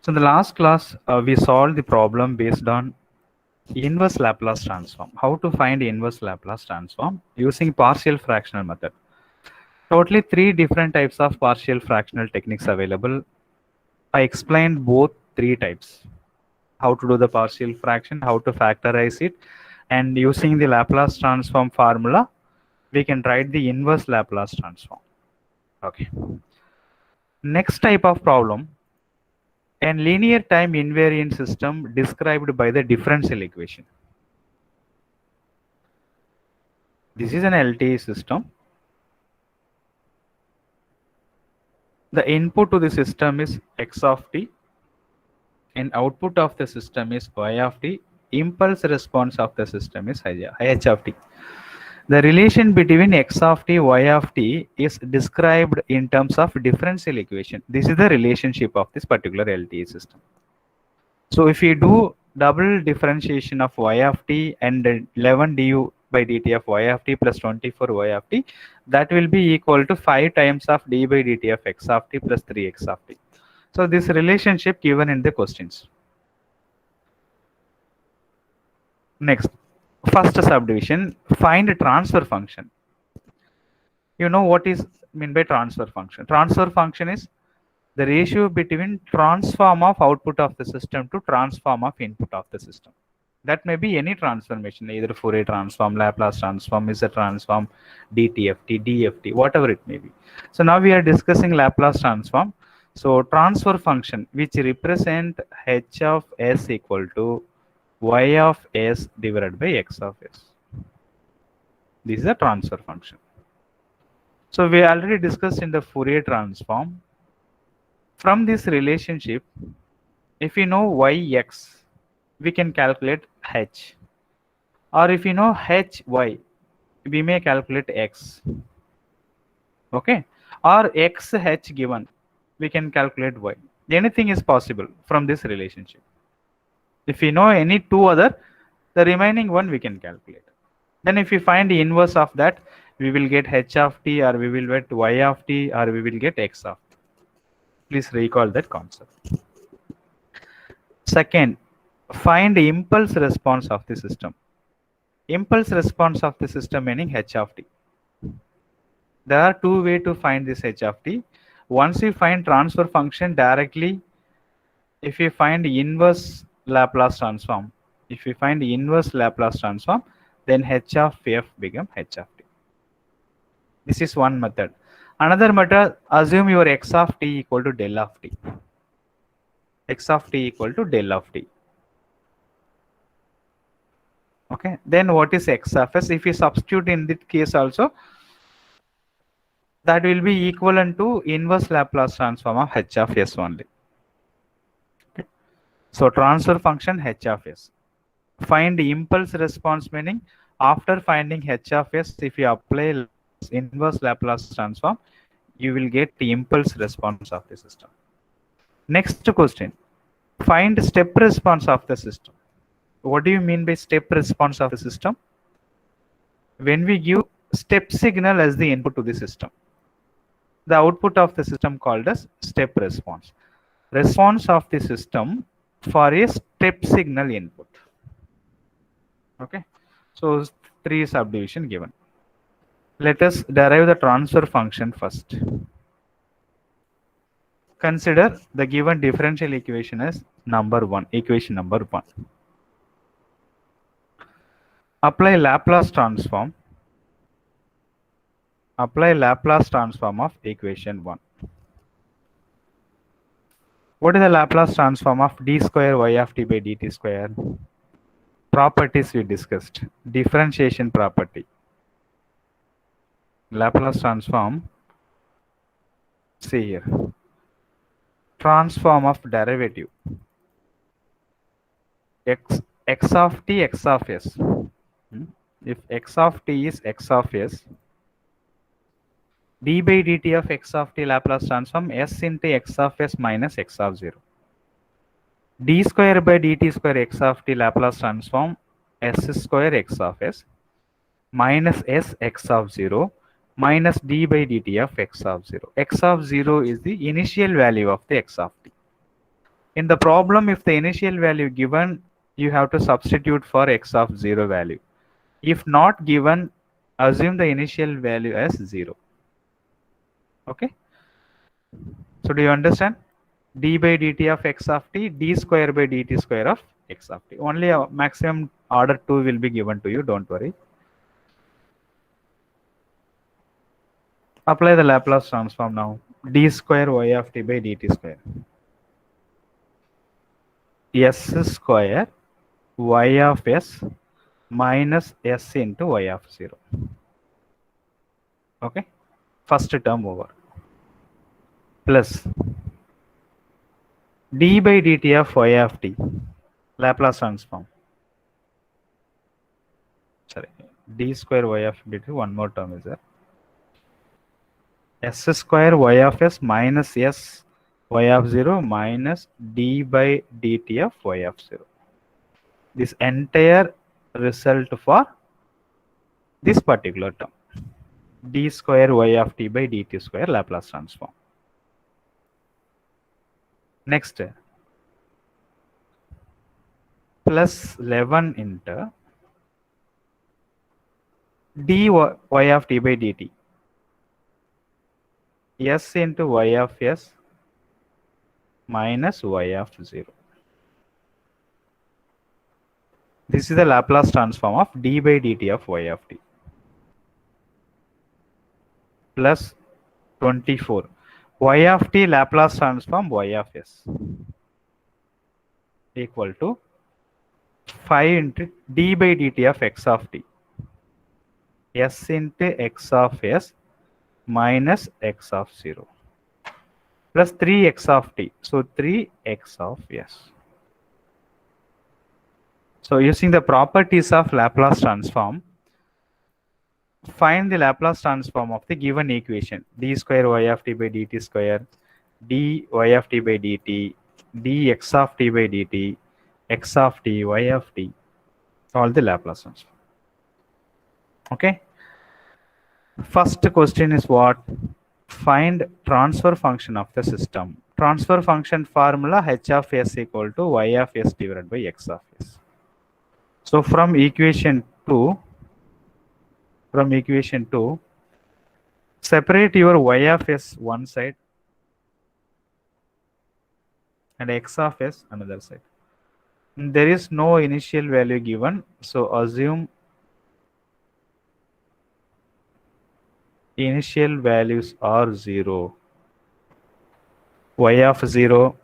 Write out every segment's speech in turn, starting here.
So in the last class, we solved the problem based on inverse Laplace transform. How to find inverse Laplace transform using partial fractional method. Totally three different types of partial fractional techniques available. I explained both three types. How to do the partial fraction, how to factorize it, and using the Laplace transform formula, we can write the inverse Laplace transform. Okay. Next type of problem, a linear time invariant system described by the differential equation. This is an LTI system. The input to the system is x of t and output of the system is y of t. Impulse response of the system is h of t. The relation between x of t, y of t is described in terms of differential equation. This is the relationship of this particular LTI system. So if you do double differentiation of y of t and 11 du by dt of y of t plus 24 y of t, that will be equal to 5 times of d by dt of x of t plus 3x of t. So this relationship given in the questions. Next, first subdivision, find transfer function. You know what is mean by transfer function? Transfer function is the ratio between transform of output of the system to transform of input of the system. That may be any transformation, either Fourier transform, Laplace transform, is a transform, DTFT, DFT, whatever it may be. So now we are discussing Laplace transform. So transfer function which represent h of s equal to y of s divided by x of s. This is a transfer function. So we already discussed in the Fourier transform. From this relationship, if we know yx, we can calculate h. Or if you know hy, we may calculate x. Okay. Or xh given, we can calculate y. Anything is possible from this relationship. If we know any two other, the remaining one we can calculate. Then if we find the inverse of that, we will get h of t, or we will get y of t, or we will get x of t. Please recall that concept. Second, find the impulse response of the system. Impulse response of the system meaning h of t. There are two ways to find this h of t. Once you find transfer function directly, if you find the inverse Laplace transform, then h of f become h of t. This is one method. Another method, assume your x of t equal to del of t. X of t equal to del of t. Okay, then what is x of s? If you substitute in this case also, that will be equivalent to inverse Laplace transform of h of s only. Okay. So transfer function h of s. Find the impulse response meaning after finding h of s, if you apply inverse Laplace transform, you will get the impulse response of the system. Next question, find step response of the system. What do you mean by step response of the system? When we give step signal as the input to the system, the output of the system called as step response. Response of the system for a step signal input. Okay, so three subdivision given. Let us derive the transfer function first. Consider the given differential equation as number 1, equation number 1. Apply Laplace transform. Apply Laplace transform of equation 1. What is the Laplace transform of d square y of t by dt square? Properties we discussed. Differentiation property. Laplace transform. See here. Transform of derivative. X of t, x of s. If x of t is x of s, d by dt of x of t Laplace transform s into x of s minus x of 0. D square by dt square x of t Laplace transform s square x of s minus s x of 0 minus d by dt of x of 0. X of 0 is the initial value of the x of t. In the problem, if the initial value given, you have to substitute for x of 0 value. If not given, assume the initial value as 0. Okay. So do you understand? D by dt of x of t, d square by dt square of x of t. Only a maximum order 2 will be given to you, don't worry. Apply the Laplace transform now. D square y of t by dt square. S square y of s minus s into y of 0. Okay. First term over. Plus d by dt of y of t. Laplace transform. Sorry. D square y of dt. One more term is there. S square y of s minus s y of 0 minus d by dt of y of 0. This entire result for this particular term. D square y of t by dt square Laplace transform. Next, plus 11 into dy of t by dt. S into y of s minus y of 0. This is the Laplace transform of d by dt of y of t. Plus 24. Y of t Laplace transform y of s equal to 5 into d by dt of x of t. S into x of s minus x of 0 plus 3x of t. So 3x of s. So using the properties of Laplace transform, find the Laplace transform of the given equation d square y of t by dt square, dy of t by dt, dx of t by dt, x of t, y of t, all the Laplace transform. Okay. First question is what? Find transfer function of the system. Transfer function formula h of s equal to y of s divided by x of s. So from equation 2, separate your y of s one side and x of s another side. There is no initial value given, so assume initial values are 0. Y of 0,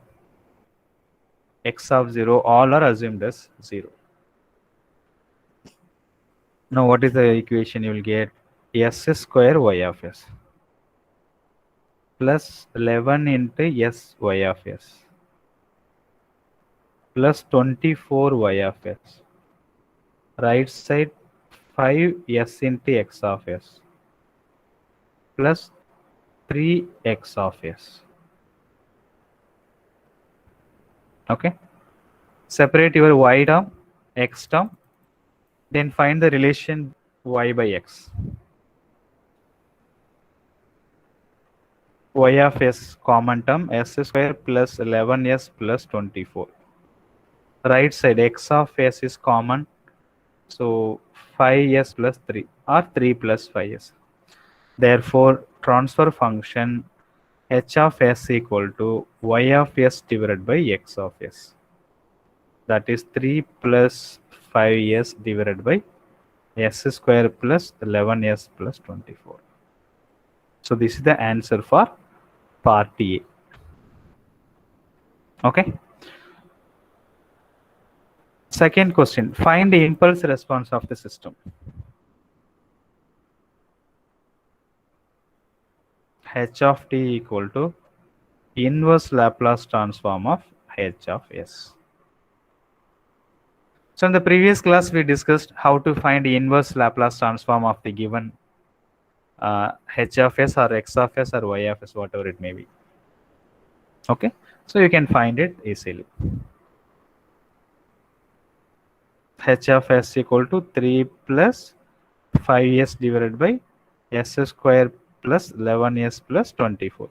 x of 0, all are assumed as 0. Now what is the equation you will get? S square y of s plus 11 into s y of s plus 24 y of s. Right side 5 s into x of s plus 3 x of s. Okay. Separate your y term, x term, then find the relation y by x. Y of s common term, s square plus 11s plus 24. Right side x of s is common, so 5s plus 3 or 3 plus 5s. Therefore, transfer function h of s equal to y of s divided by x of s. That is 3 plus 5s divided by s square plus 11s plus 24. So this is the answer for part A. Okay. Second question, find the impulse response of the system. H of t equal to inverse Laplace transform of h of s. So in the previous class, we discussed how to find the inverse Laplace transform of the given h of s or x of s or y of s, whatever it may be. Okay, so you can find it easily. H of s equal to 3 plus 5s divided by s square plus 11s plus 24.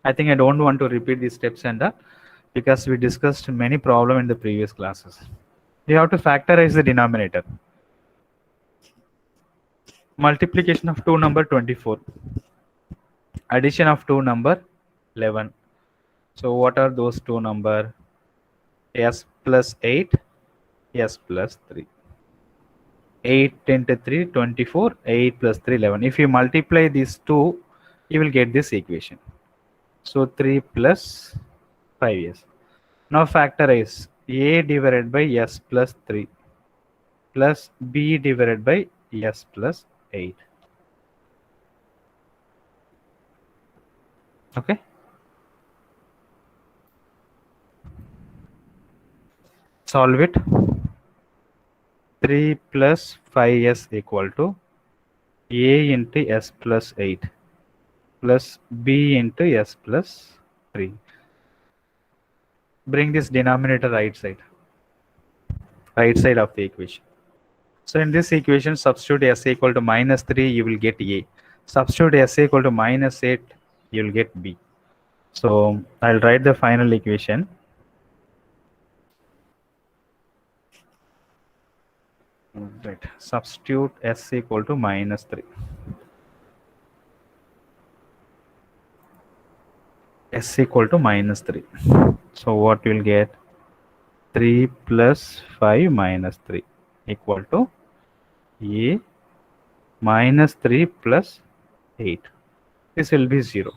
I think I don't want to repeat these steps and because we discussed many problems in the previous classes. You have to factorize the denominator. Multiplication of two number 24. Addition of two number 11. So what are those two number? S plus 8, S plus 3. 8 into 3, 24, 8 plus 3, 11. If you multiply these two, you will get this equation. So 3 plus 5s. Now factorize a divided by s plus 3 plus b divided by s plus 8. Okay. Solve it. 3 plus 5s equal to a into s plus 8 plus b into s plus 3. Bring this denominator right side of the equation. So in this equation, substitute s equal to minus 3, you will get a. Substitute s equal to minus 8, you will get b. So I'll write the final equation. Right. Substitute s equal to minus 3. S equal to minus 3. So what you'll get? 3 plus 5 minus 3 equal to a minus 3 plus 8. This will be 0.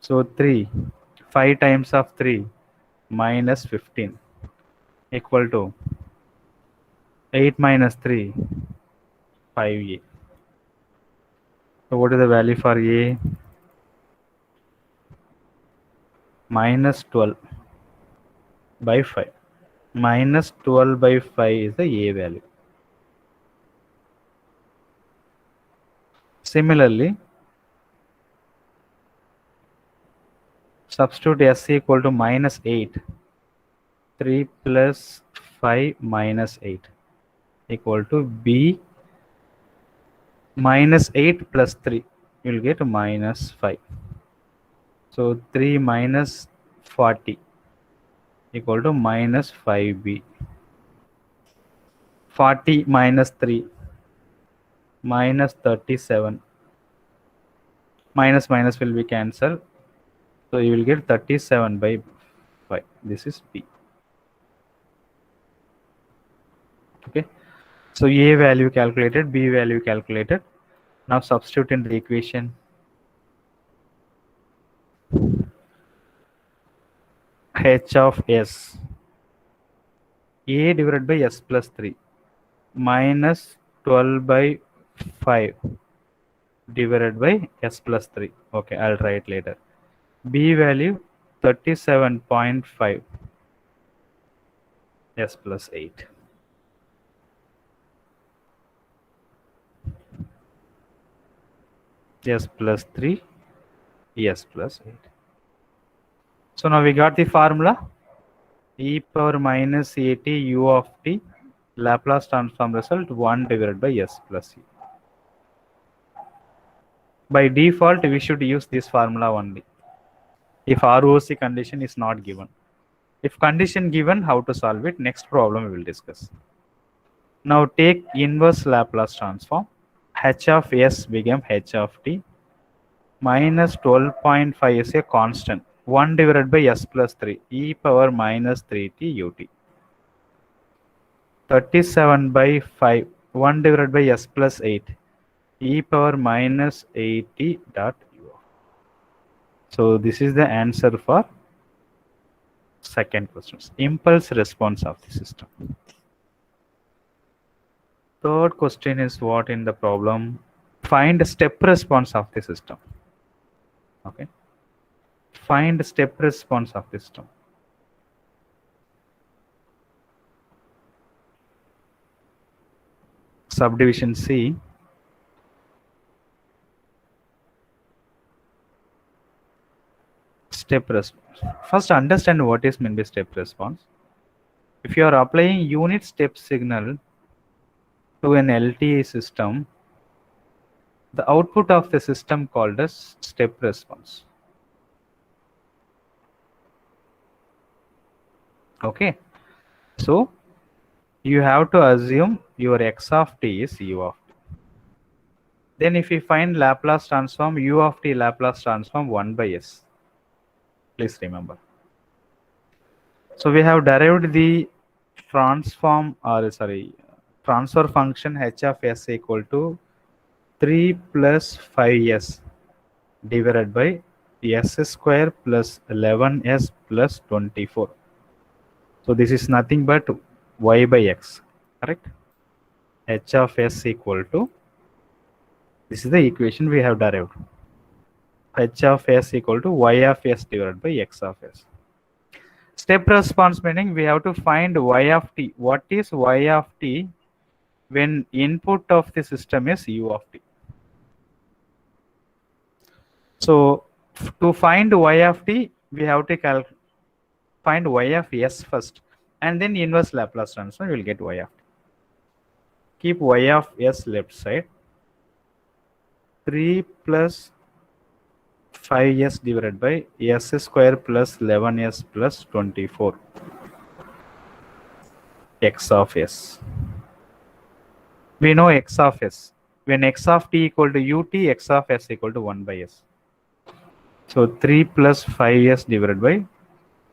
So 3, 5 times of 3 minus 15 equal to 8 minus 3, 5a. So what is the value for a? Minus 12 by 5. Minus 12 by 5 is the a value. Similarly, substitute s equal to minus 8. 3 plus 5 minus 8 equal to b minus 8 plus 3. You will get minus 5. So 3 minus 40 equal to minus 5b. 40 minus 3 minus 37. Minus minus will be cancelled. So you will get 37 by 5. This is b. Okay. So a value calculated, b value calculated. Now substitute in the equation. H of s, a divided by s plus 3 minus 12 by 5 divided by s plus 3. Okay, I'll write later. B value 37.5 s plus 8. S plus 3, s plus 8. So now we got the formula. E power minus at u of t Laplace transform result 1 divided by s plus e. By default, we should use this formula only if ROC condition is not given. If condition given, how to solve it? Next problem we will discuss. Now take inverse Laplace transform. H of s became h of t minus 12.5 is a constant. 1 divided by s plus 3 e power minus 3t ut. 37 by 5 1 divided by s plus 8 e power minus 80 dot u. So this is the answer for second question. Impulse response of the system. Third question is what in the problem? Find step response of the system. Okay. Find step response of the system. Subdivision C. Step response. First understand what is meant by step response. If you are applying unit step signal to an LTI system, the output of the system called as step response. Okay, so you have to assume your x of t is u of t. Then if we find Laplace transform u of t Laplace transform 1 by s, please remember. So we have derived the transfer function h of s equal to 3 plus 5s divided by s square plus 11s plus 24. So this is nothing but y by x, correct? H of s equal to, this is the equation we have derived. H of s equal to y of s divided by x of s. Step response meaning we have to find y of t. What is y of t when input of the system is u of t? So to find y of t, we have to find y of s first, and then inverse Laplace transform, we will get y of t. Keep y of s left side. 3 plus 5s divided by s square plus 11s plus 24 x of s. We know x of s. When x of t equal to ut, x of s equal to 1 by s. So 3 plus 5s divided by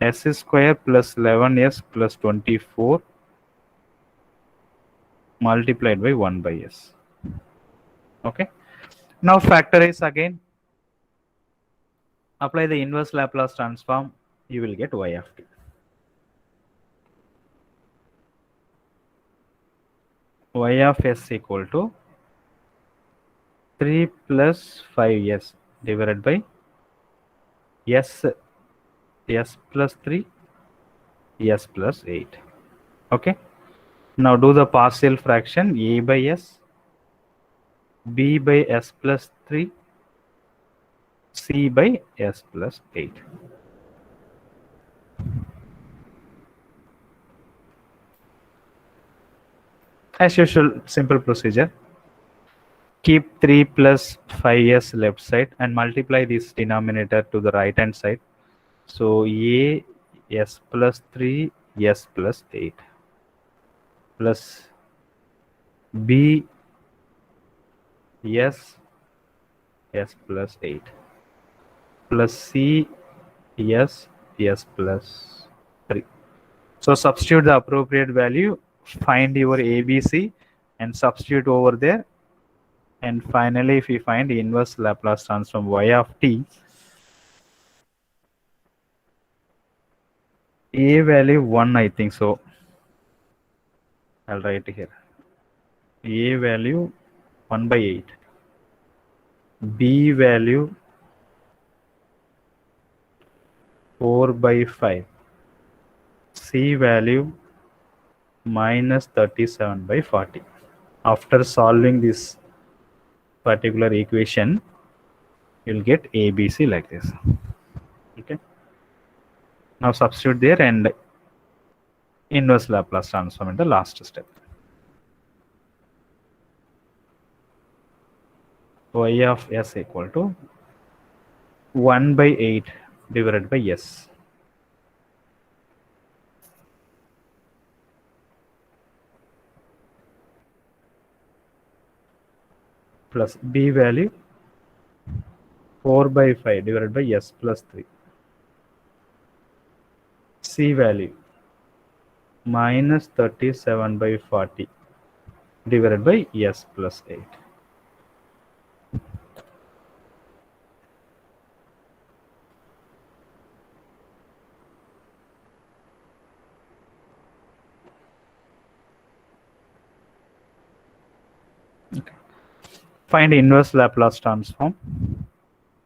s square plus 11s plus 24 multiplied by 1 by s. Okay. Now factorize again. Apply the inverse Laplace transform. You will get y of t. Y of s equal to 3 plus 5s divided by s plus 3 s plus 8. Okay. Now do the partial fraction a by s, b by s plus 3, c by s plus 8. As usual, simple procedure. Keep 3 plus 5s left side and multiply this denominator to the right hand side. So a s plus 3 s plus 8 plus b s s plus 8 plus c s plus 3. So substitute the appropriate value, find your ABC and substitute over there. And finally, if we find the inverse Laplace transform y of t, a value 1, I think so. I'll write here. A value 1 by 8. B value 4 by 5. C value minus 37 by 40. After solving this particular equation, you'll get ABC like this. Okay. Now substitute there and inverse Laplace transform in the last step. Y of s equal to 1 by 8 divided by s. Plus b value 4 by 5 divided by s plus 3. C value minus 37 by 40 divided by s plus 8. Okay. Find inverse Laplace transform.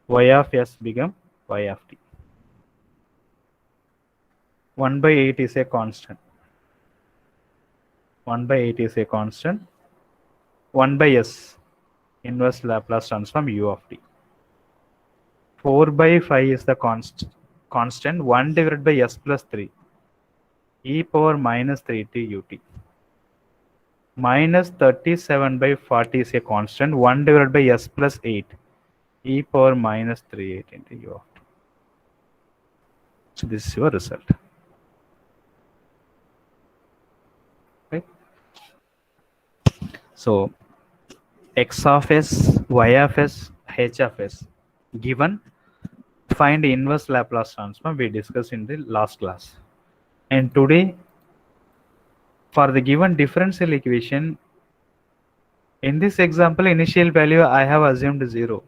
Y of s become y of t. 1 by 8 is a constant. 1 by 8 is a constant. 1 by s, inverse Laplace transform u of t. 4 by 5 is the constant. 1 divided by s plus 3, e power minus 3t ut. Minus 37 by 40 is a constant. 1 divided by s plus 8, e power minus 38 into u of t. So this is your result. So x of s, y of s, h of s given, find inverse Laplace transform we discussed in the last class. And today, for the given differential equation, in this example, initial value I have assumed 0.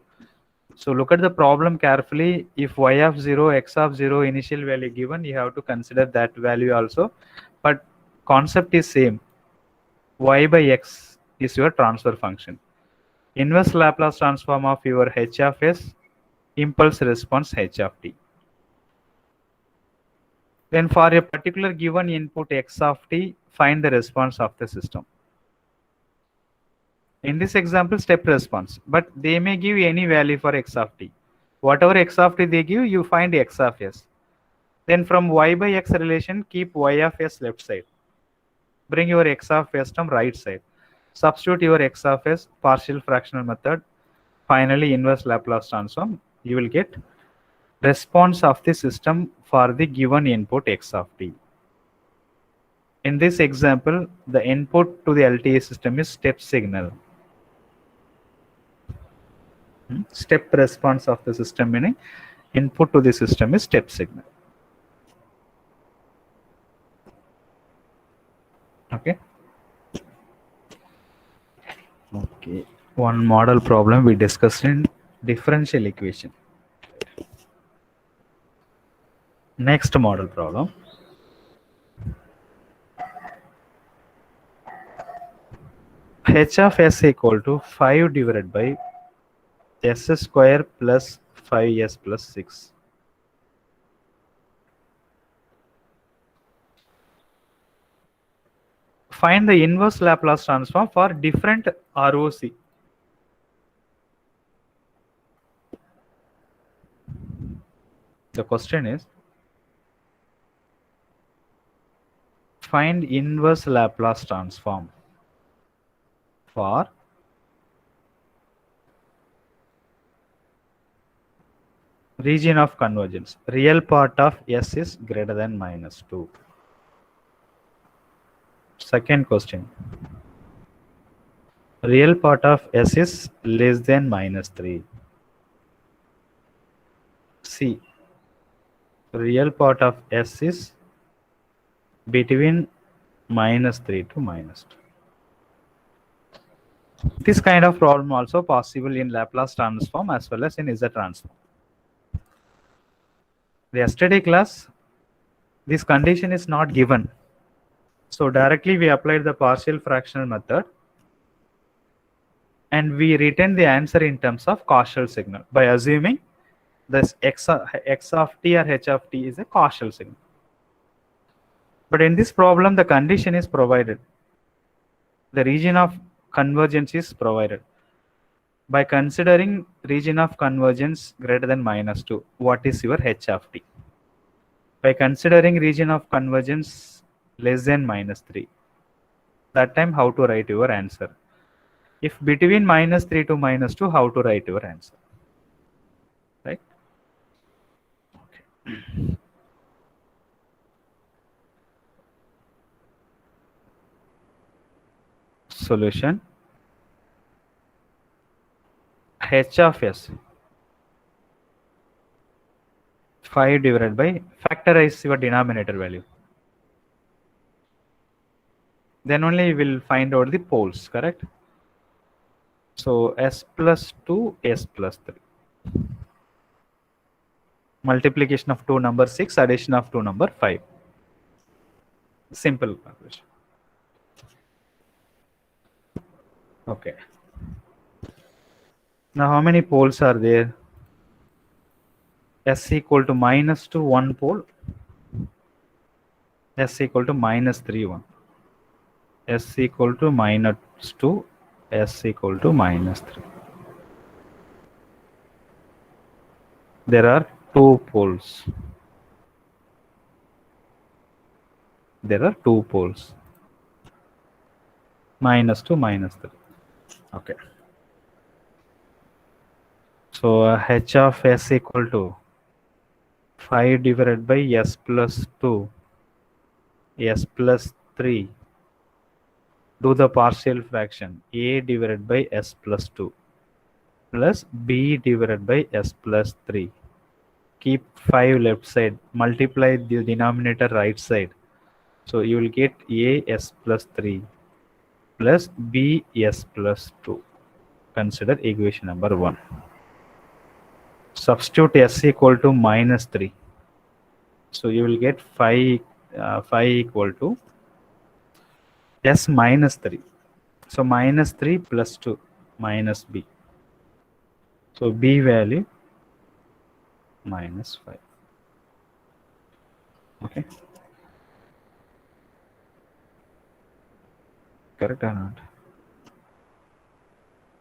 So look at the problem carefully. If y of 0, x of 0 initial value given, you have to consider that value also. But concept is same. Y by x is your transfer function. Inverse Laplace transform of your h of s, impulse response h of t. Then for a particular given input x of t, find the response of the system. In this example, step response, but they may give any value for x of t. Whatever x of t they give, you find x of s. Then from y by x relation, keep y of s left side. Bring your x of s term right side. Substitute your x of s, partial fractional method. Finally, inverse Laplace transform. You will get response of the system for the given input x of t. In this example, the input to the LTI system is step signal. Step response of the system, meaning input to the system is step signal. Okay. Okay. One model problem we discussed in differential equation. Next model problem. H of s equal to 5 divided by s square plus 5s plus 6. Find the inverse Laplace transform for different ROC. The question is, find inverse Laplace transform for region of convergence. Real part of s is greater than minus 2. Second question. Real part of s is less than minus 3. C. Real part of s is between minus 3 to minus 2. This kind of problem also possible in Laplace transform as well as in Z transform. The yesterday class, this condition is not given. So directly we applied the partial fractional method and we retain the answer in terms of causal signal by assuming this x of t or h of t is a causal signal. But in this problem, the condition is provided. The region of convergence is provided. By considering region of convergence greater than minus 2, what is your h of t? By considering region of convergence less than minus 3, that time how to write your answer? If between minus 3 to minus 2, how to write your answer? Right? Okay. Solution. H of s 5 divided by, factorize your denominator value. Then only you will find out the poles, correct? So s plus 2, s plus 3. Multiplication of two number 6, addition of two number 5. Simple calculation. Okay. Now how many poles are there? S equal to minus 2, 1 pole. S equal to minus 3, 1. S equal to minus 2, S equal to minus 3. There are two poles. There are two poles. Minus 2, minus 3. Okay. So H of S equal to 5 divided by S plus 2, S plus 3, Do the partial fraction a divided by s plus 2 plus b divided by s plus 3. Keep 5 left side, multiply the denominator right side. So you will get a s plus 3 plus b s plus 2. Consider equation number 1. Substitute s equal to minus 3. So you will get 5 equal to s minus 3. So minus 3 plus 2 minus b. So b value minus 5. Okay. Correct or not?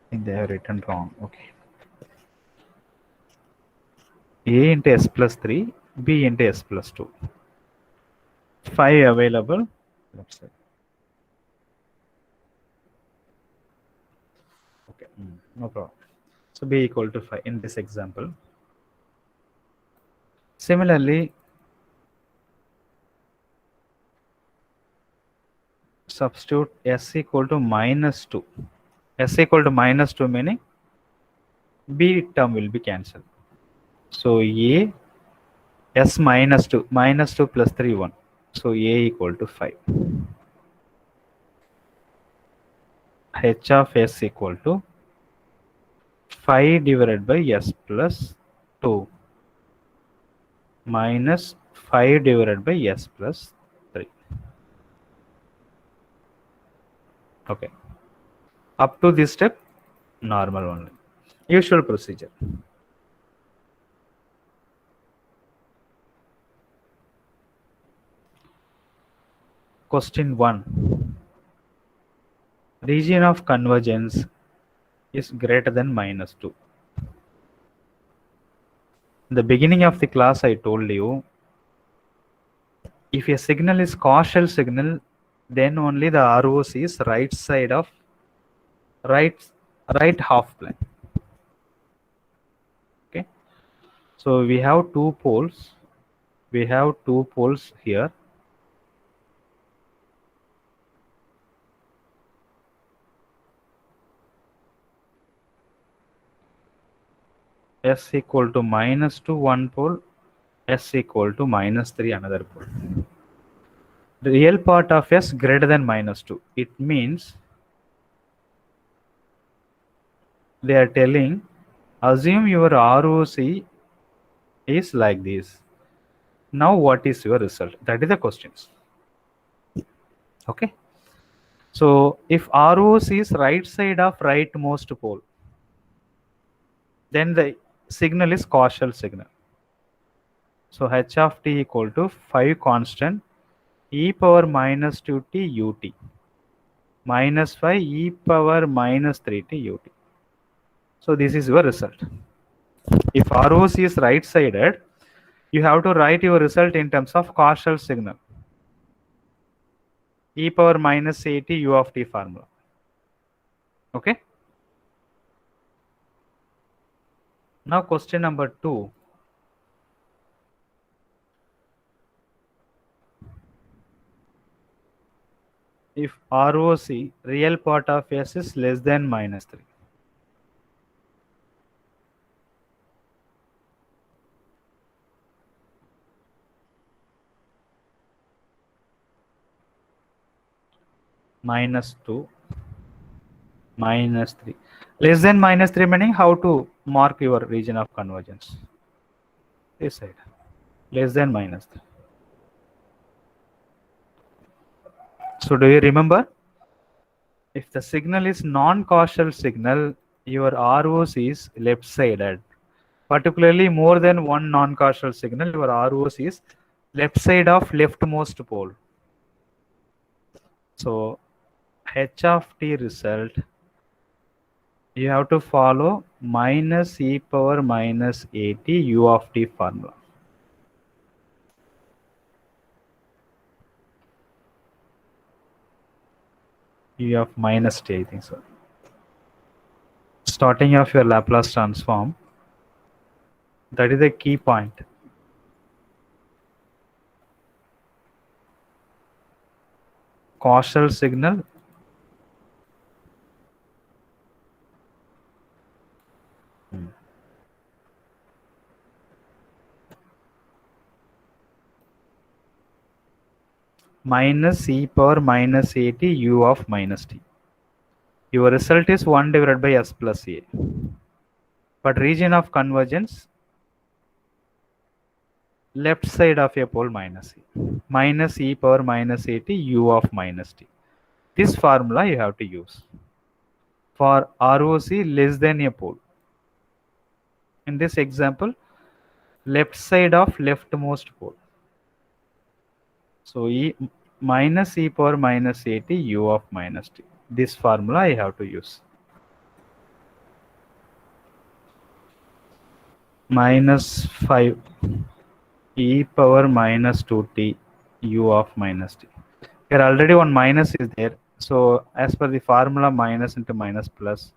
I think they have written wrong. Okay. A into s plus 3, b into s plus 2. 5 available. Left side. Okay. No problem. So b equal to 5 in this example. Similarly, substitute s equal to minus 2. S equal to minus 2 meaning b term will be cancelled. So a s minus 2 plus 3 1. So a equal to 5. H of s equal to 5 divided by s plus 2 minus 5 divided by s plus 3. Okay. Up to this step, normal only. Usual procedure. Question 1. Region of convergence is greater than minus 2. In the beginning of the class, I told you, if a signal is causal signal, then only the ROC is right side of right half plane. Okay. So we have two poles. We have two poles here. S equal to minus 2 one pole, S equal to minus 3 another pole. The real part of S greater than minus 2. It means they are telling, assume your ROC is like this. Now what is your result? That is the questions. Okay. So if ROC is right side of rightmost pole, then the signal is causal signal. So h of t equal to 5 constant e power minus 2t ut minus 5 e power minus 3t ut. So this is your result. If ROC is right sided, you have to write your result in terms of causal signal. E power minus 80 u of t formula. Okay. Now question number 2. If ROC real part of S is less than minus 3. Minus 2 minus 3. Less than minus 3 meaning how to mark your region of convergence? This side. Less than minus 3. So do you remember? If the signal is non-causal signal, your ROC is left-sided. Particularly more than one non-causal signal, your ROC is left side of leftmost pole. So h of t result, you have to follow minus e power minus 80 u of t formula. U of minus t, I think so. Starting of your Laplace transform, that is the key point. Causal signal minus e power minus at u of minus t. Your result is 1 divided by s plus a. But region of convergence, left side of a pole minus e. Minus e power minus at u of minus t. This formula you have to use for ROC less than a pole. In this example, left side of leftmost pole. So e minus e power minus at u of minus t. This formula I have to use. Minus 5 e power minus 2t u of minus t. Here already one minus is there. So as per the formula, minus into minus plus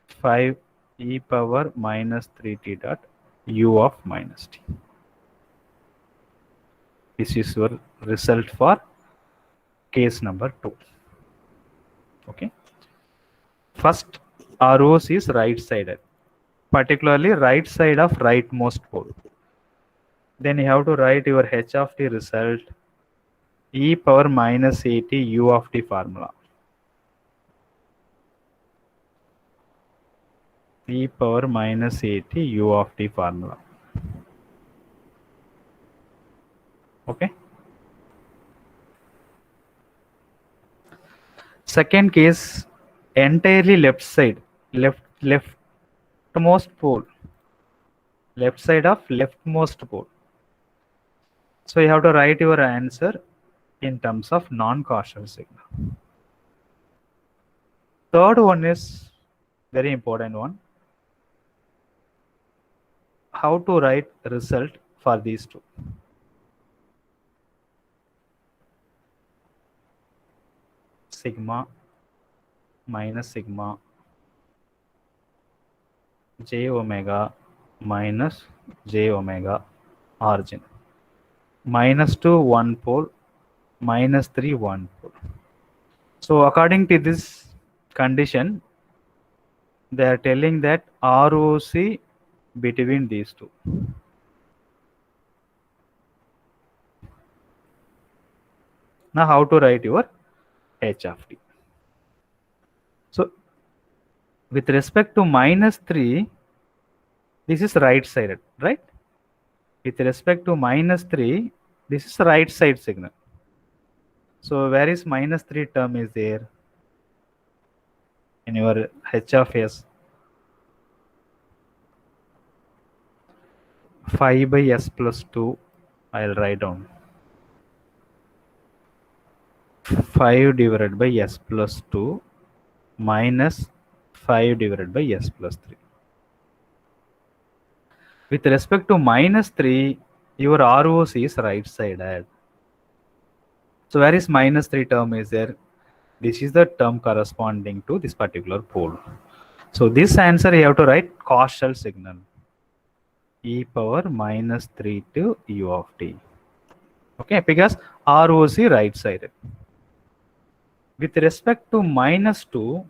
5 e power minus 3t dot u of minus t. This is your result for case number 2. Okay. First, ROC is right sided, particularly right side of rightmost pole. Then you have to write your h of t result e power minus at u of t formula. E power minus at u of t formula. Okay. Second case, entirely left side, leftmost pole, left side of leftmost pole. So you have to write your answer in terms of non-causal signal. Third one is very important one. How to write result for these two. Sigma minus sigma j omega minus j omega origin. Minus 2 1 pole, minus 3 1 pole. So according to this condition, they are telling that ROC between these two. Now how to write your h of t? So with respect to minus 3, this is right sided, right? With respect to minus 3, this is right side signal. So where is minus 3 term is there in your h of s? 5 by s plus 2, I'll write down. 5 divided by s plus 2 minus 5 divided by s plus 3. With respect to minus 3, your ROC is right sided. So where is minus 3 term is there? This is the term corresponding to this particular pole. So this answer you have to write causal signal. E power minus 3 to u of t. Okay, because ROC right sided. With respect to minus 2,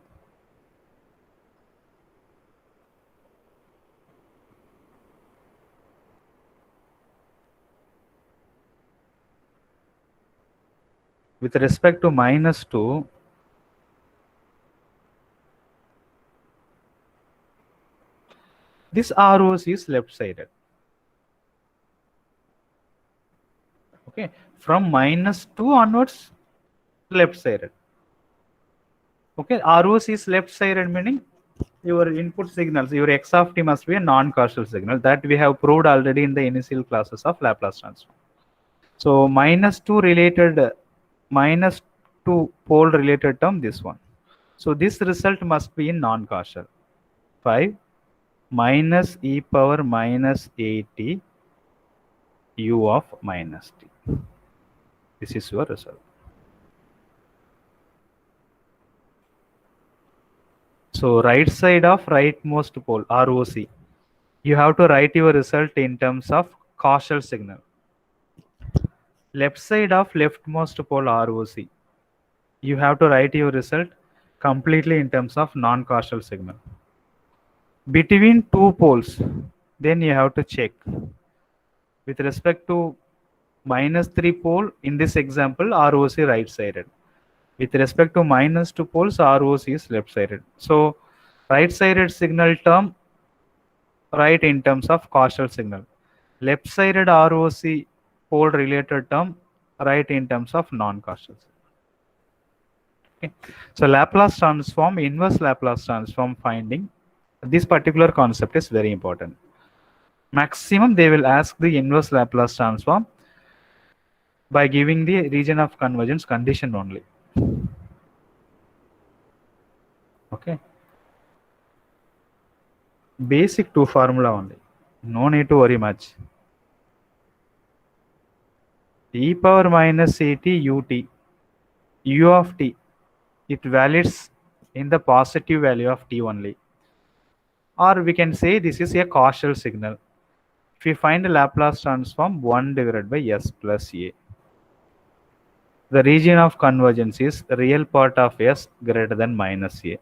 with respect to minus 2, this ROC is left sided. Okay, from minus 2 onwards, left sided. Okay, ROC is left sided, meaning your input signals, your x of t must be a non-causal signal. That we have proved already in the initial classes of Laplace transform. So minus 2 related, minus 2 pole related term, this one. So this result must be in non-causal. 5 minus e power minus at u of minus t. This is your result. So right side of rightmost pole, ROC. You have to write your result in terms of causal signal. Left side of leftmost pole, ROC. You have to write your result completely in terms of non-causal signal. Between two poles, then you have to check. With respect to minus 3 pole, in this example, ROC right sided. With respect to minus 2 poles, ROC is left sided. So right sided signal term, write in terms of causal signal. Left sided ROC pole related term, write in terms of non-causal signal. Okay. So Laplace transform, inverse Laplace transform finding, this particular concept is very important. Maximum they will ask the inverse Laplace transform by giving the region of convergence condition only. Okay. Basic two formula only. No need to worry much. E power minus at ut, u of t, it validates in the positive value of t only. Or we can say this is a causal signal. If we find a Laplace transform 1 divided by s plus a, the region of convergence is the real part of s greater than minus a.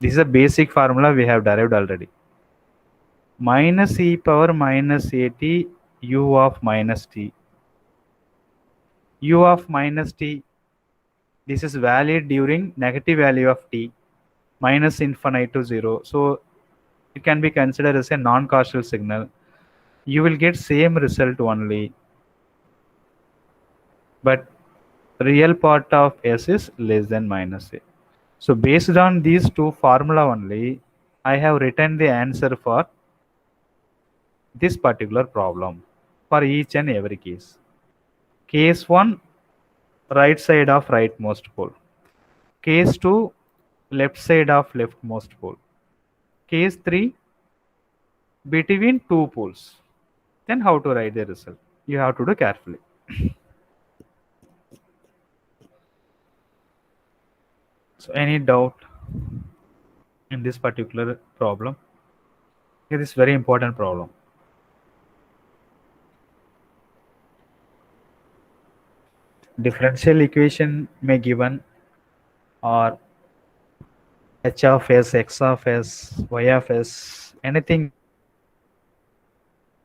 This is a basic formula we have derived already. Minus e power minus at u of minus t. U of minus t, this is valid during negative value of t, minus infinite to 0. So it can be considered as a non-causal signal. You will get same result only, but real part of s is less than minus a. So based on these two formula only, I have written the answer for this particular problem for each and every case. Case 1, right side of rightmost pole. Case 2, left side of leftmost pole. Case 3, between two poles. Then how to write the result? You have to do carefully. So any doubt in this particular problem? It is very important problem. Differential equation may given, or h of s, x of s, y of s, anything.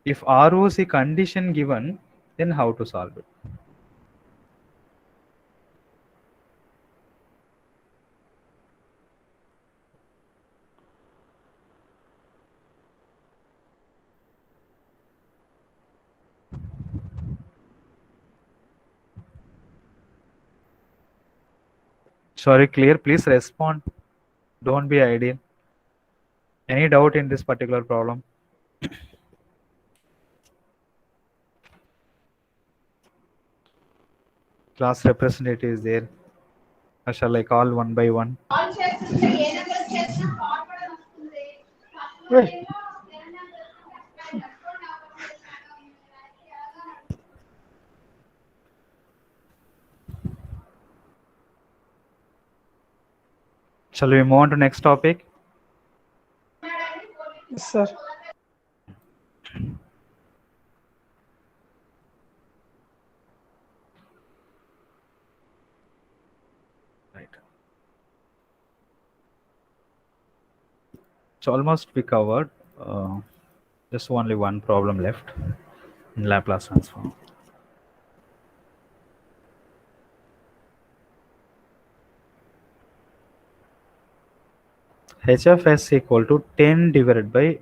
If ROC condition given, then how to solve it? Sorry, clear? Please respond. Don't be ideal. Any doubt in this particular problem? Class representative is there. Or shall I call one by one? Shall we move on to next topic? Yes, sir. Right. So almost we covered. Just only one problem left in Laplace transform. H of s equal to 10 divided by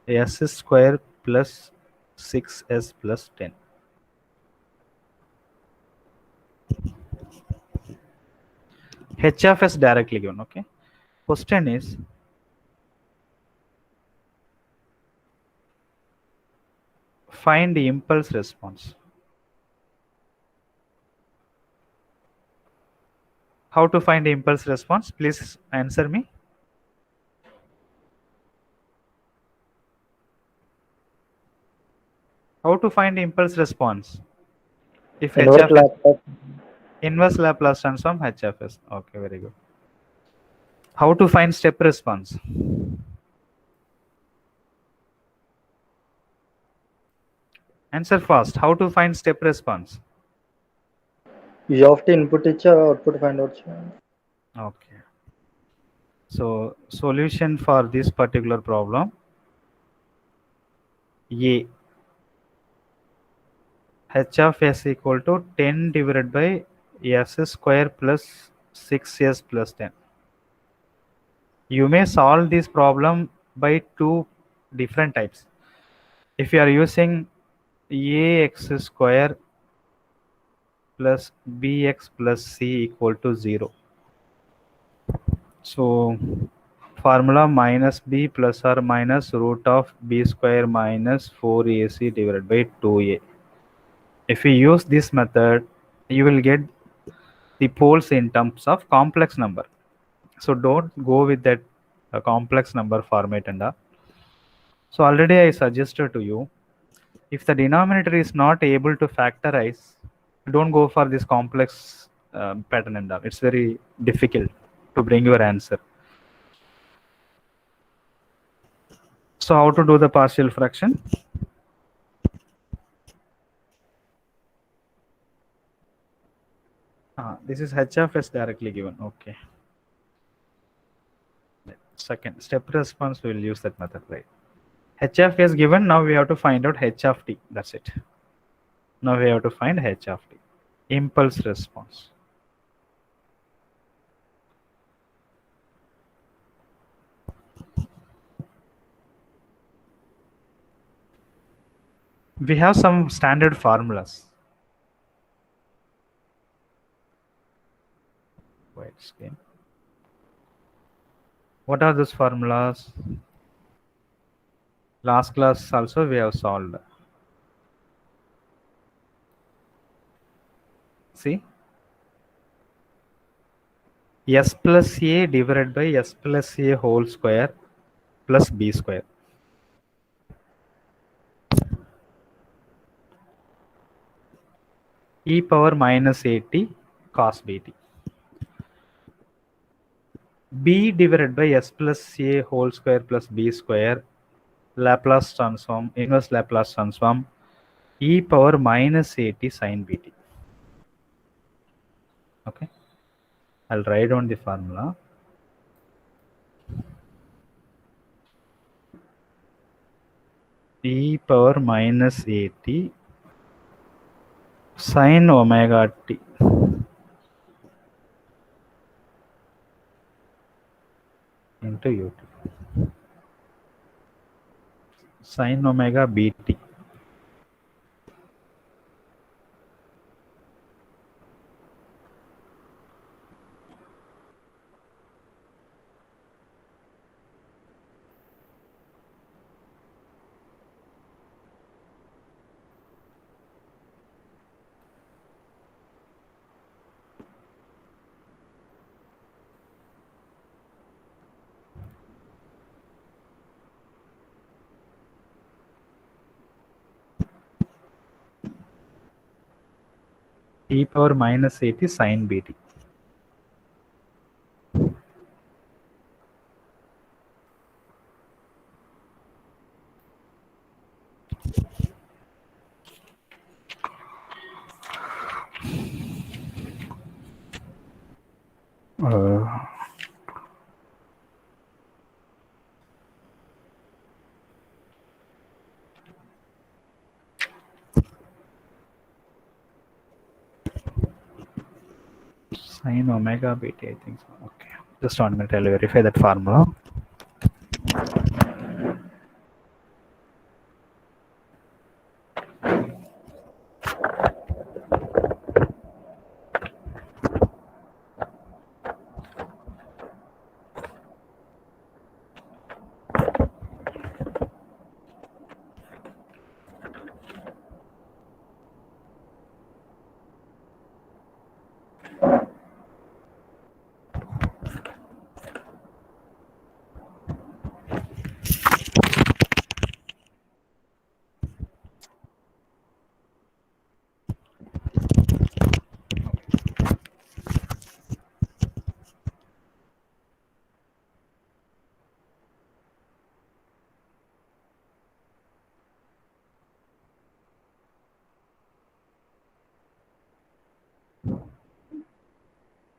s square plus 6s plus 10. H of s directly given. Okay. Question is, find the impulse response. How to find the impulse response? Please answer me. How to find the impulse response? If h of s, inverse Laplace transform h of s. Okay, very good. How to find step response? Answer fast. How to find step response? U of t input ఇచ్చా output find out చేయండి. Okay. So solution for this particular problem, A, h of s equal to 10 divided by s square plus 6s plus 10. You may solve this problem by two different types. If you are using ax square plus bx plus c equal to 0. So formula minus b plus or minus root of b square minus 4ac divided by 2a. If we use this method, you will get the poles in terms of complex number. So don't go with that complex number format and all. So already I suggested to you, if the denominator is not able to factorize, don't go for this complex pattern and all. It's very difficult to bring your answer. So how to do the partial fraction? This is h of s directly given. Okay. Second step response, we will use that method, right? H of s given. Now we have to find out h of t. That's it. Now we have to find h of t. Impulse response. We have some standard formulas. Wait, scheme. What are those formulas? Last class also we have solved. See? S plus a divided by s plus a whole square plus b square. E power minus at cos bt. B divided by s plus a whole square plus b square, Laplace transform, inverse Laplace transform, e power minus at sin bt. Okay, I'll write down the formula. E power minus at sin omega t into ut sin omega bt. E power minus at sin bt. Sin omega bt, I think so. Okay, just 1 minute, I'll verify that formula.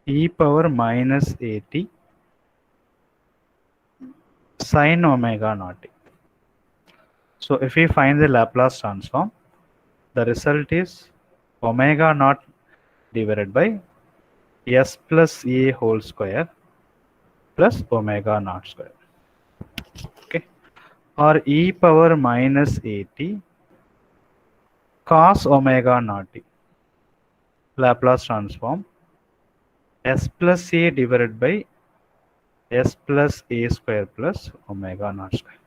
E power minus at sin omega naught. So if we find the Laplace transform, The result is omega naught divided by s plus a whole square plus omega naught square. Okay, or e power minus at cos omega naught t. Laplace transform s plus a divided by s plus a square plus omega naught square.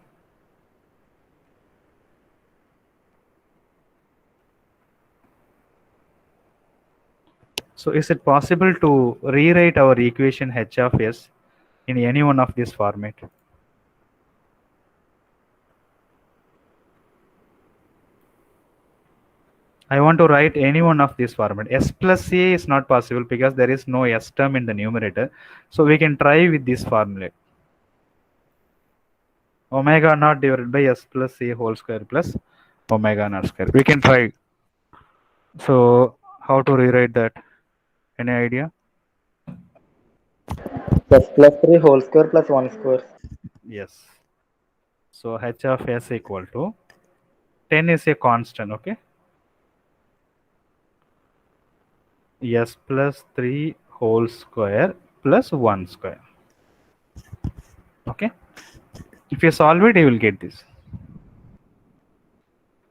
So is it possible to rewrite our equation h of s in any one of this format? I want to write any one of this format. S plus a is not possible because there is no s term in the numerator. So we can try with this formula. Omega naught divided by s plus a whole square plus omega naught square. We can try. So how to rewrite that? Any idea? S plus 3 whole square plus 1 square. Yes. So h of s equal to 10 is a constant, okay? S plus 3 whole square plus 1 square. Okay? If you solve it, you will get this.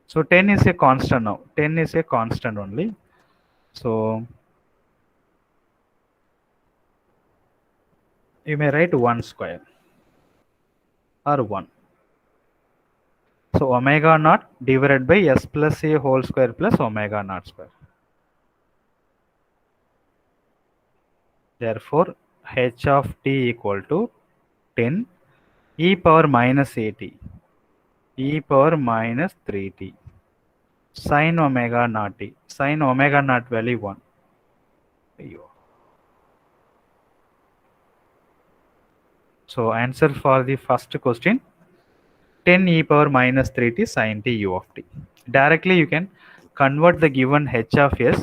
So 10 is a constant now. 10 is a constant only. So you may write 1 square or 1. So omega naught divided by s plus a whole square plus omega naught square. Therefore, h of t equal to 10 e power minus at e power minus 3t sin omega naught t. Sin omega naught value 1. So answer for the first question 10 e power minus 3t sin t u of t. Directly you can convert the given h of s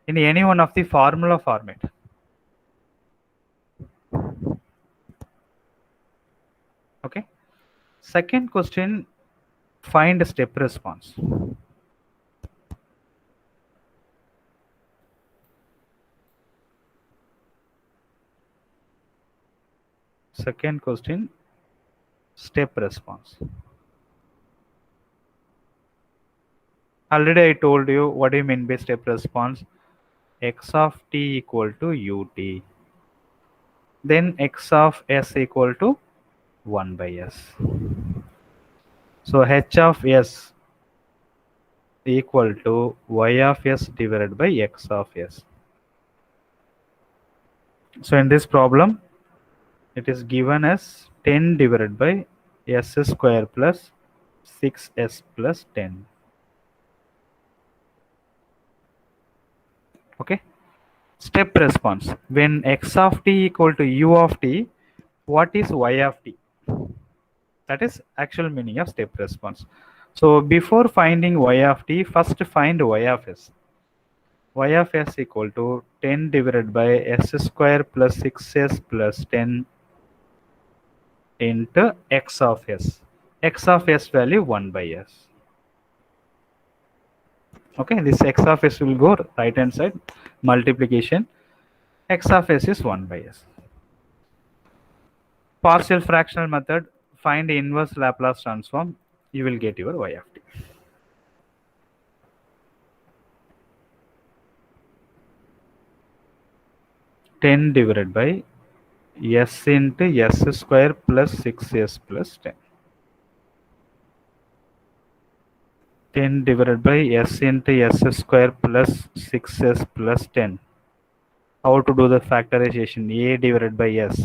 in any one of the formula format. Okay. Second question, find step response. Second question, step response. Already I told you what do you mean by step response. X of t equal to ut. Then x of s equal to 1 by s. So h of s equal to y of s divided by x of s. So in this problem, it is given as 10 divided by s square plus 6s plus 10. Okay. Step response. When x of t equal to u of t, what is y of t? That is actual meaning of step response. So before finding y of t, first find y of s. Y of s equal to 10 divided by s square plus 6s plus 10 into x of s. X of s value 1 by s. Okay, this x of s will go right hand side, multiplication. X of s is 1 by s. Partial fractional method, find inverse Laplace transform, you will get your y of t. Ten divided by s into s square plus 6s plus 10. 10 divided by s into s square plus 6s plus 10. How to do the factorization? A divided by s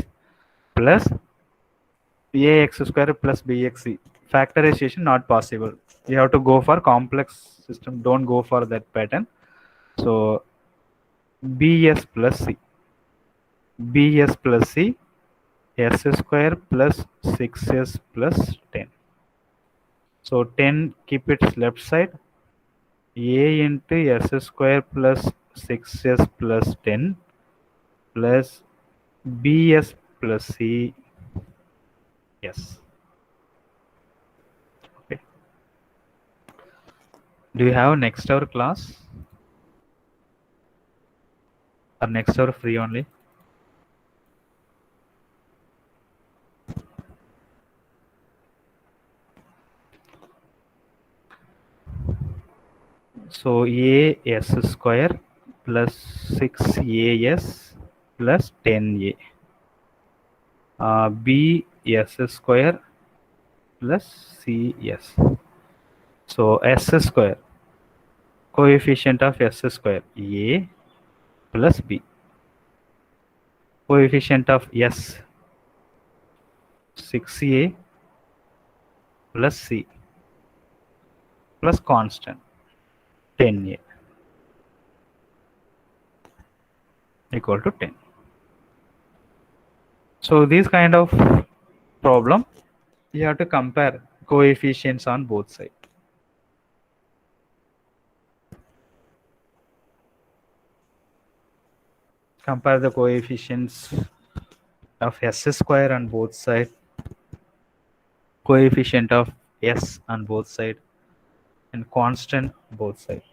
plus ax square plus bxc. Factorization not possible. You have to go for complex system. Don't go for that pattern. So bs plus c. bs plus c s square plus 6s plus 10. So 10 keep its left side. A into s square plus 6s plus 10 plus bs plus c. Yes. Okay. Do you have next hour class or next hour free only? So a s square plus 6as plus 10a. B s square plus cs. So s square, coefficient of s square, a plus b. Coefficient of s, 6a plus c plus constant, 10a equal to 10. So this kind of problem, you have to compare coefficients on both sides. Compare the coefficients of s square on both sides, coefficient of s on both sides, and constant both sides.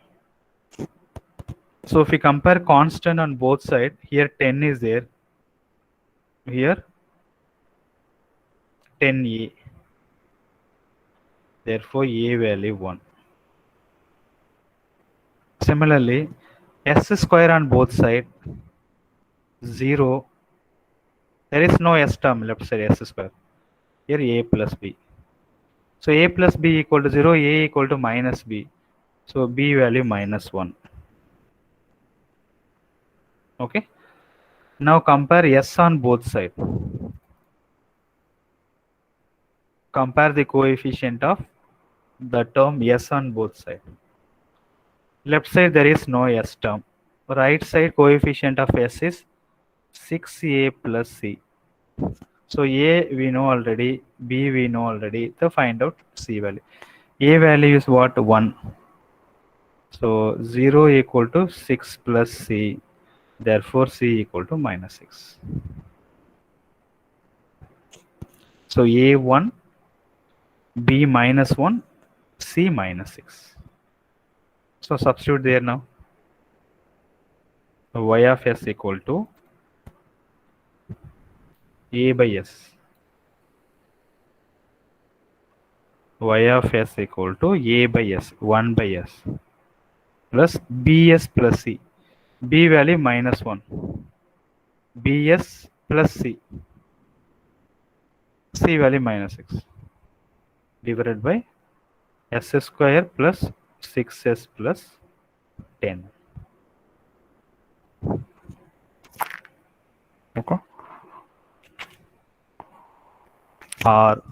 So if we compare constant on both sides, here 10 is there, here 10a, therefore a value 1. Similarly, s square on both sides, 0. There is no s term left side s square. Here a plus b. So a plus b equal to 0, a equal to minus b. So b value minus 1. Okay. Now compare s on both sides. Compare the coefficient of the term s on both sides. Left side there is no s term. Right side coefficient of s is 6a plus c. So a we know already, b we know already. To find out c value. A value is what? 1. So 0 equal to 6 plus c. Therefore c equal to minus 6. So a1, b minus 1, c minus 6. So substitute there now. Y of s equal to a by s. Y of s equal to a by s, 1 by s, plus bs plus c. B value minus 1. bs plus c. C value minus 6. Divided by s square plus 6s plus 10. Okay. Or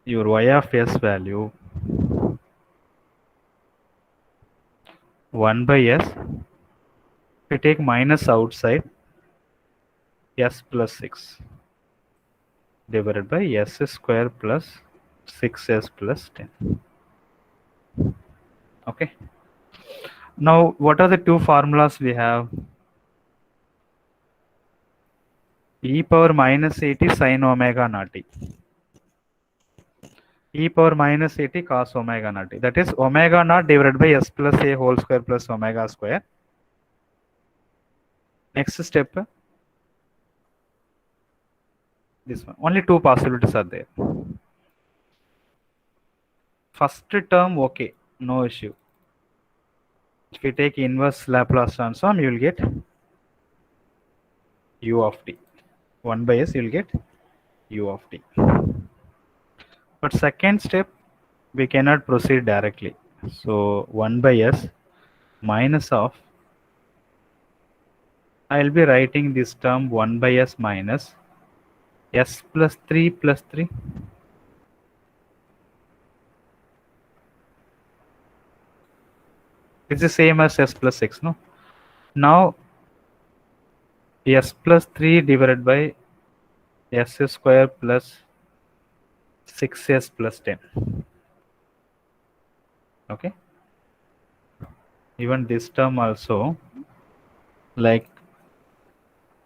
your y of s value 1 by s. If you take minus outside, s plus 6 divided by s square plus 6s plus 10. Okay. Now, what are the two formulas we have? E power minus 80 sin omega naught t. E power minus 80 cos omega naught t. That is omega naught divided by s plus a whole square plus omega square. Next step, this one. Only two possibilities are there. First term, okay, no issue. If you take inverse Laplace transform, you will get u of t. 1 by s, you will get u of t. But second step, we cannot proceed directly. So 1 by s minus of, I will be writing this term 1 by s minus s plus 3 plus 3. It's the same as s plus 6, no? Now s plus 3 divided by s square plus 6s plus 10. Okay. Even this term also, like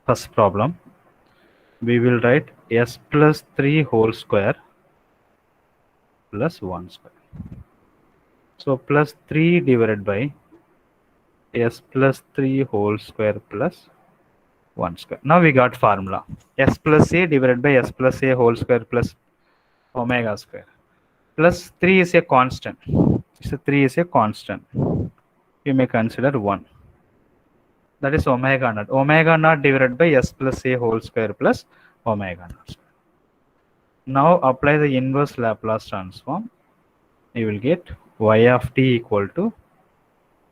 first problem, we will write s plus 3 whole square plus 1 square. So plus 3 divided by s plus 3 whole square plus 1 square. Now we got formula. S plus a divided by s plus a whole square plus omega square. Plus 3 is a constant. So 3 is a constant. You may consider 1. That is omega naught. Omega naught divided by s plus a whole square plus omega naught square. Now apply the inverse Laplace transform. You will get y of t equal to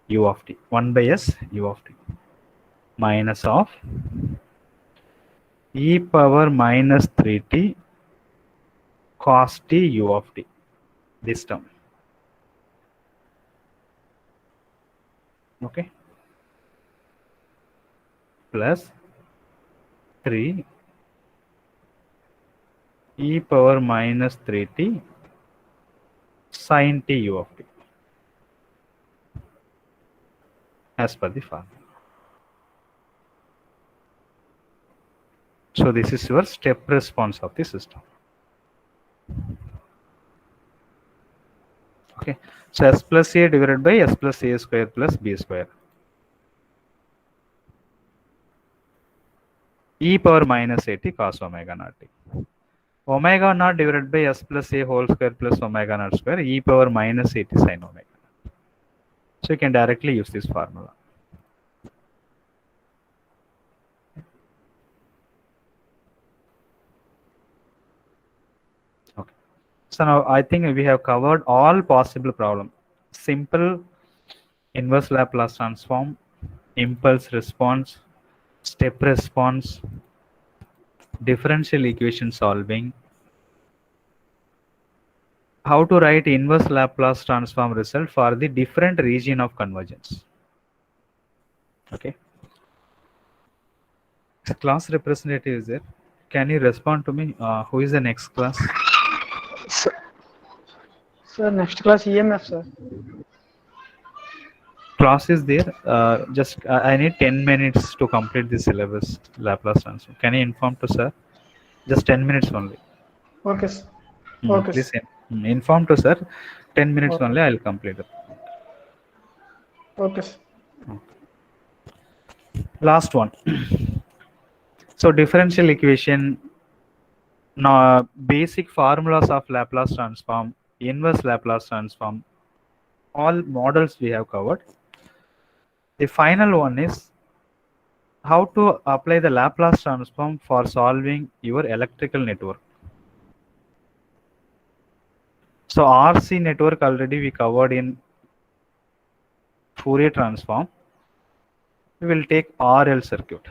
u of t. 1 by s u of t minus of e power minus 3t cos t u of t. This term. Okay. Plus 3 e power minus 3t sin t u of t as per the formula. So this is your step response of the system. Okay. So s plus a divided by s plus a square plus b square. E power minus at cos omega naught t. Omega naught divided by s plus a whole square plus omega naught square e power minus at sin omega. So you can directly use this formula. Okay. So now I think we have covered all possible problems. Simple inverse Laplace transform, impulse response, step response, differential equation solving, how to write inverse Laplace transform result for the different region of convergence. Okay. Class representative is there. Can you respond to me? Who is the next class? Sir, sir, next class EMF, sir. Class is there. Just I need 10 minutes to complete the syllabus Laplace transform. Can you inform to sir? Just 10 minutes only. Okay, sir. Okay, Please sir. inform to sir. 10 minutes Okay. only. I will complete it. Okay, sir. Last one. So differential equation. Now basic formulas of Laplace transform, inverse Laplace transform, all models we have covered. The final one is how to apply the Laplace transform for solving your electrical network. So RC network already we covered in Fourier transform. We will take RL circuit.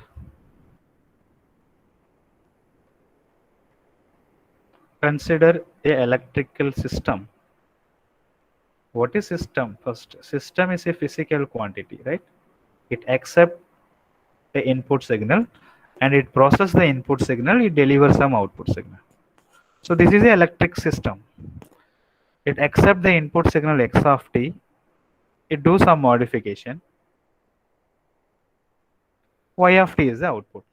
Consider a electrical system. What is system? First, system is a physical quantity, right? It accepts the input signal and it processes the input signal, it delivers some output signal. So this is an electric system. It accepts the input signal x of t, it do some modification, y of t is the output.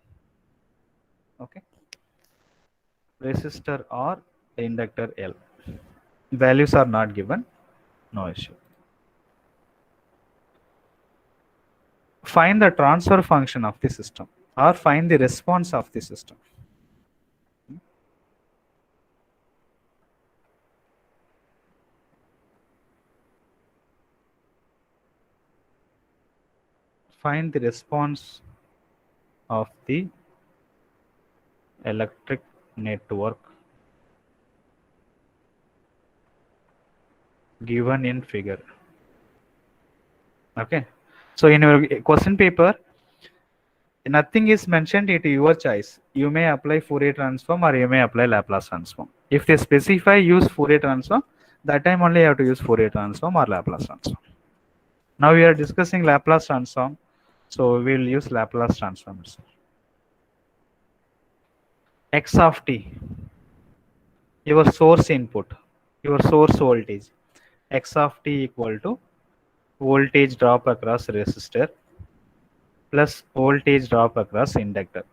Okay. Resistor or inductor L. Values are not given, no issue. Find the transfer function of the system or find the response of the system. Find the response of the electric network given in figure. Okay. So in your question paper, nothing is mentioned, it is your choice. You may apply Fourier transform or you may apply Laplace transform. If they specify use Fourier transform, that time only you have to use Fourier transform or Laplace transform. Now we are discussing Laplace transform, so we will use Laplace transform. X of t, your source input, your source voltage, x of t equal to voltage drop across resistor plus voltage drop across inductor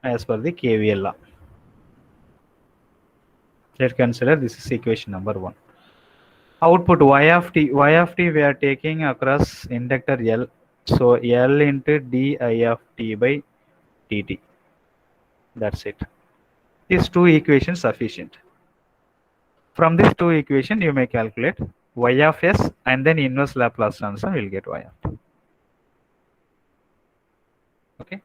as per the KVL law. Let's consider this is equation number 1. Output y of t we are taking across inductor L. So L into di of t by dt. That's it. These two equations sufficient. From these two equations, you may calculate y of s and then inverse Laplace transform will get y of t. Okay.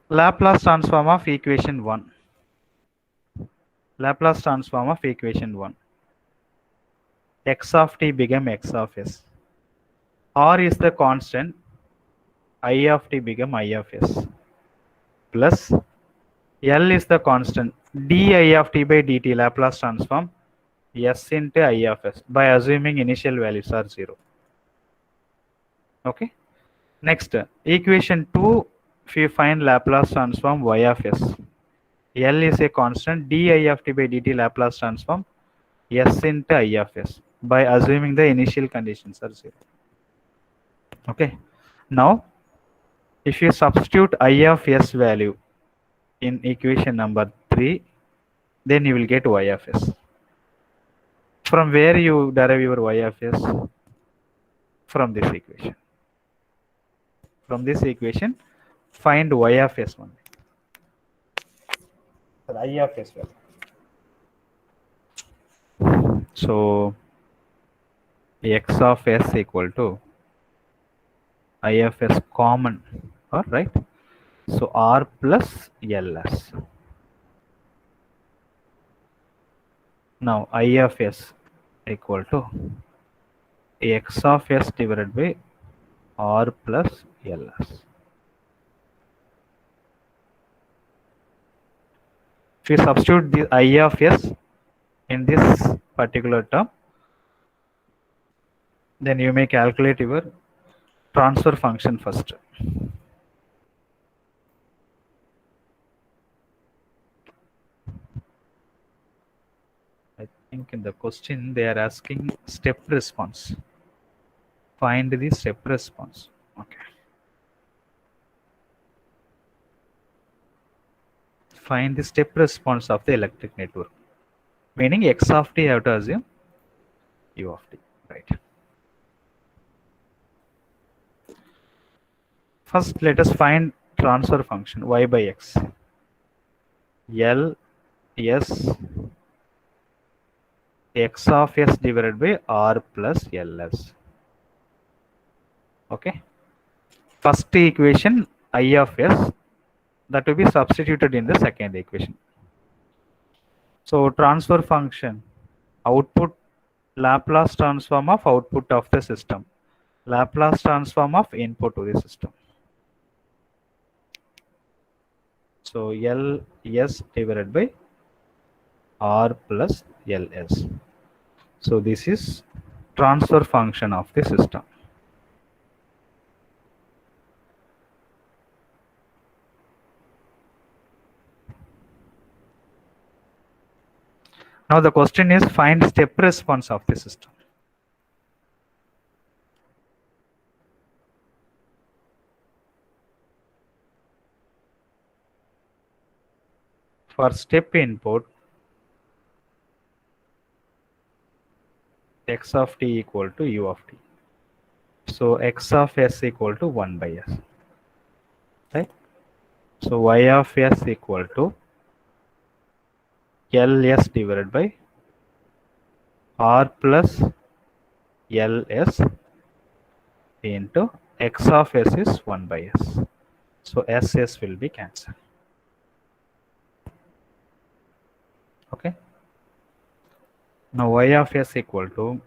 Laplace transform of equation 1. Laplace transform of equation 1. X of t become x of s. R is the constant. I of t become I of s. Plus L is the constant. Di of t by dt Laplace transform s into I of s by assuming initial values are 0. Okay. Next, equation 2, if you find Laplace transform y of s. L is a constant. Di of t by dt Laplace transform s into I of s by assuming the initial conditions are 0. Okay. Now, if you substitute I of s value in equation number 3, then you will get y of s. From where you derive your y of s? From this equation. From this equation, find y of s only. I of s value. So x of s equal to I of s common, all right? So r plus ls. Now I of s equal to x of s divided by r plus ls. If you substitute the I of s in this particular term, then you may calculate your transfer function first. I think in the question they are asking step response. Find the step response. Okay. Find the step response of the electric network. Meaning x of t, I have to assume u of t, right? First, let us find transfer function y by x. L s x of s divided by r plus ls. Okay. First equation I of s, that will be substituted in the second equation. So transfer function, output Laplace transform of output of the system, Laplace transform of input to the system. So L s divided by r plus ls. So this is transfer function of the system. Now the question is find step response of the system. For step input, x of t equal to u of t. So x of s equal to 1 by s. Right? So y of s equal to ls divided by r plus ls into x of s is 1 by s. So s will be cancelled. Okay. Now y of s equal to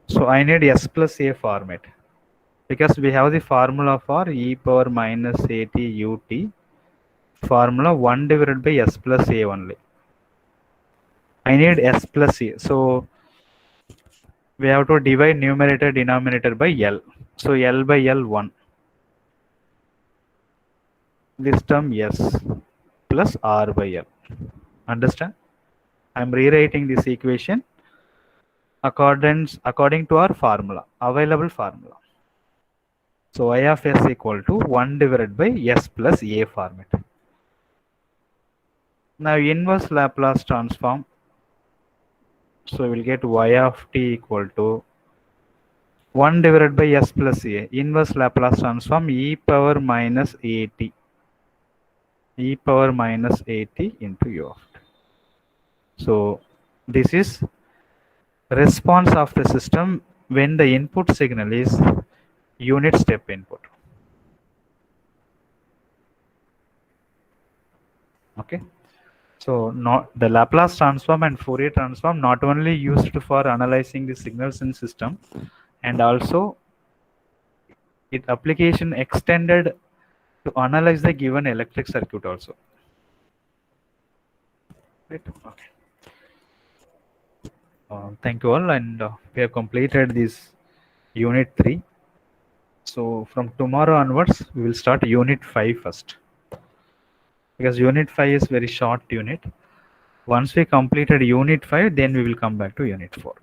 so I need s plus a format because we have the formula for e power minus at ut, formula 1 divided by s plus a only. I need s plus a. So we have to divide numerator denominator by L. So L by L 1. This term S plus R by L. Understand? I'm rewriting this equation according to our formula, available formula. So y of s equal to 1 divided by s plus a format. Now inverse Laplace transform. So we will get y of t equal to 1 divided by s plus a. Inverse Laplace transform e power minus at. E power minus at into u of t. So this is response of the system when the input signal is unit step input. Okay. So not the Laplace transform and Fourier transform not only used for analyzing the signals in system, and also it application extended to analyze the given electric circuit also. Right. Okay. Thank you all, and we have completed this unit 3. So from tomorrow onwards, we will start unit 5 first, because unit 5 is very short unit. Once we completed unit 5, then we will come back to unit 4.